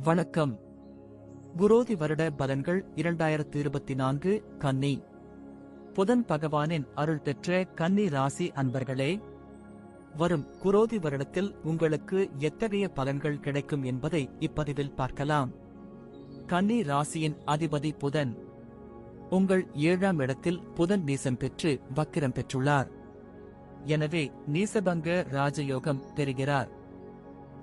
வணக்கம். குரோதி வருட பலன்கள் 2024 கன்னி. புதன் பகவானின் அருள் பெற்ற கன்னி ராசி அன்பர்களே, வரும் குரோதி வருடத்தில் உங்களுக்கு எத்தகைய பலன்கள் கிடைக்கும் என்பதை இப்பதிவில் பார்க்கலாம். கன்னி ராசியின் அதிபதி புதன். உங்கள் 7ஆம் இடத்தில் புதன் நீசம் பெற்று வக்கிரம் பெற்றுள்ளார். எனவே நீசபங்க ராஜயோகம் பெறுகிறார்.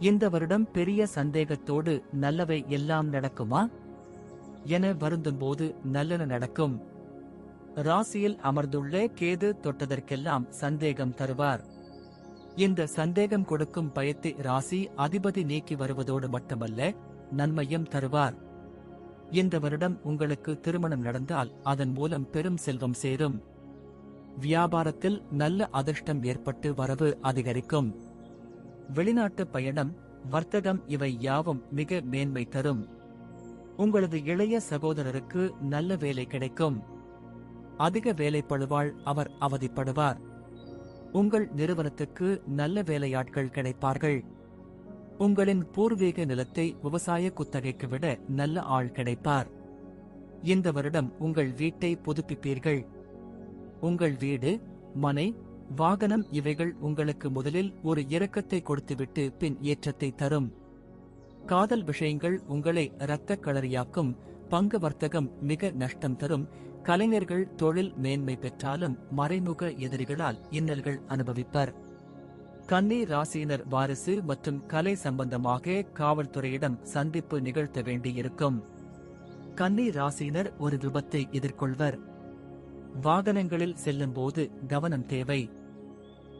இந்த வருடம் பெரிய சந்தேகத்தோடு நல்லவை எல்லாம் நடக்குமா என வருந்தும்போது நல்லன நடக்கும். ராசியில் அமர்ந்துள்ள கேது தொட்டதற்கெல்லாம் சந்தேகம் தருவார். இந்த சந்தேகம் கொடுக்கும் பயத்தை ராசி அதிபதி நீக்கி வருவதோடு மட்டுமல்ல, நன்மையும் தருவார். இந்த வருடம் உங்களுக்கு திருமணம் நடந்தால் அதன் மூலம் பெரும் செல்வம் சேரும். வியாபாரத்தில் நல்ல அதிர்ஷ்டம் ஏற்பட்டு வரவு அதிகரிக்கும். வெளிநாட்டு பயணம், வர்த்தகம் இவை யாவும் மிக மேன்மை தரும். உங்களது இளைய சகோதரருக்கு நல்ல வேலை கிடைக்கும். அதிக வேலைப்பளுவால் அவர் அவதிப்படுவார். உங்கள் நிறுவனத்துக்கு நல்ல வேலையாட்கள் கிடைப்பார்கள். உங்களின் பூர்வீக நிலத்தை விவசாய குத்தகைக்கு விட நல்ல ஆள் கிடைப்பார். இந்த வருடம் உங்கள் வீட்டை புதுப்பிப்பீர்கள். உங்கள் வீடு, மனை, வாகனம் இவைகள் உங்களுக்கு முதலில் ஒரு இரக்கத்தை கொடுத்துவிட்டு பின் ஏற்றத்தை தரும். காதல் விஷயங்கள் உங்களை இரத்த களரியாக்கும். பங்கு வர்த்தகம் மிக நஷ்டம் தரும். கலைஞர்கள் தொழில் மேன்மை பெற்றாலும் மறைமுக எதிரிகளால் இன்னல்கள் அனுபவிப்பர். கன்னி ராசியினர் வாரிசு மற்றும் கலை சம்பந்தமாக காவல்துறையிடம் சந்திப்பு நிகழ்த்த வேண்டியிருக்கும். கன்னி ராசியினர் ஒரு விபத்தை எதிர்கொள்வர். வாகனங்களில் செல்லும்போது கவனம் தேவை.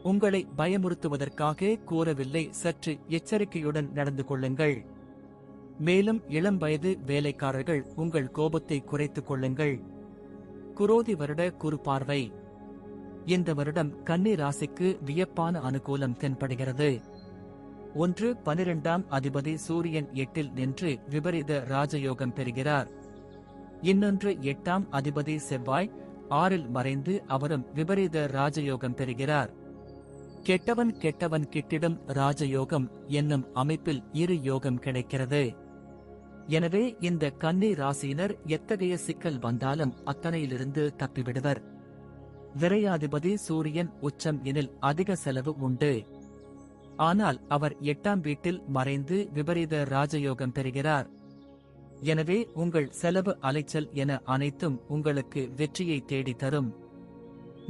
உங்களை பயமுறுத்துவதற்காக கூறவில்லை, சற்று எச்சரிக்கையுடன் நடந்து கொள்ளுங்கள். மேலும் இளம் வயது வேலைக்காரர்கள் உங்கள் கோபத்தை குறைத்துக் கொள்ளுங்கள். குரோதி வருட குறுபார்வை. இந்த வருடம் கன்னி ராசிக்கு வியப்பான அனுகூலம் தென்படுகிறது. 1-12ஆம் அதிபதி சூரியன் 8இல் நின்று விபரீத ராஜயோகம் பெறுகிறார். இன்னொன்று 8ஆம் அதிபதி செவ்வாய் 6இல் மறைந்து அவரும் விபரீத ராஜயோகம் பெறுகிறார். கெட்டவன் கெட்டவன் கிட்டிடும் ராஜயோகம் என்னும் அமைப்பில் இரு யோகம் கிடைக்கிறது. எனவே இந்த கன்னி ராசியினர் எத்தகைய சிக்கல் வந்தாலும் அத்தனையிலிருந்து தப்பிவிடுவர். விரையாதிபதி சூரியன் உச்சம் எனில் அதிக செலவு உண்டு. ஆனால் அவர் 8ஆம் வீட்டில் மறைந்து விபரீத ராஜயோகம் பெறுகிறார். எனவே உங்கள் செலவு அலைச்சல் என அனைத்தும் உங்களுக்கு வெற்றியை தேடி தரும்.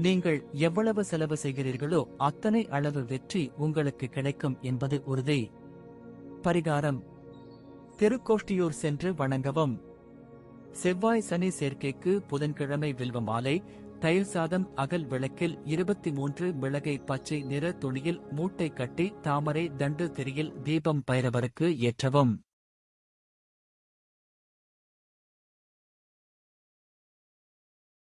நீங்கள் எவ்வளவு செலவு செய்கிறீர்களோ அத்தனை அளவு வெற்றி உங்களுக்கு கிடைக்கும் என்பது உறுதி. பரிகாரம்: திருக்கோஷ்டியூர் சென்று வணங்கவும். செவ்வாய் சனி சேர்க்கைக்கு புதன்கிழமை வில்வ மாலை, தயிர் சாதம், அகல் விளக்கில் 23 மிளகை பச்சை நிற துணியில் மூட்டை கட்டி தாமரை தண்டு திரியில் தீபம் பைரவருக்கு ஏற்றவும்.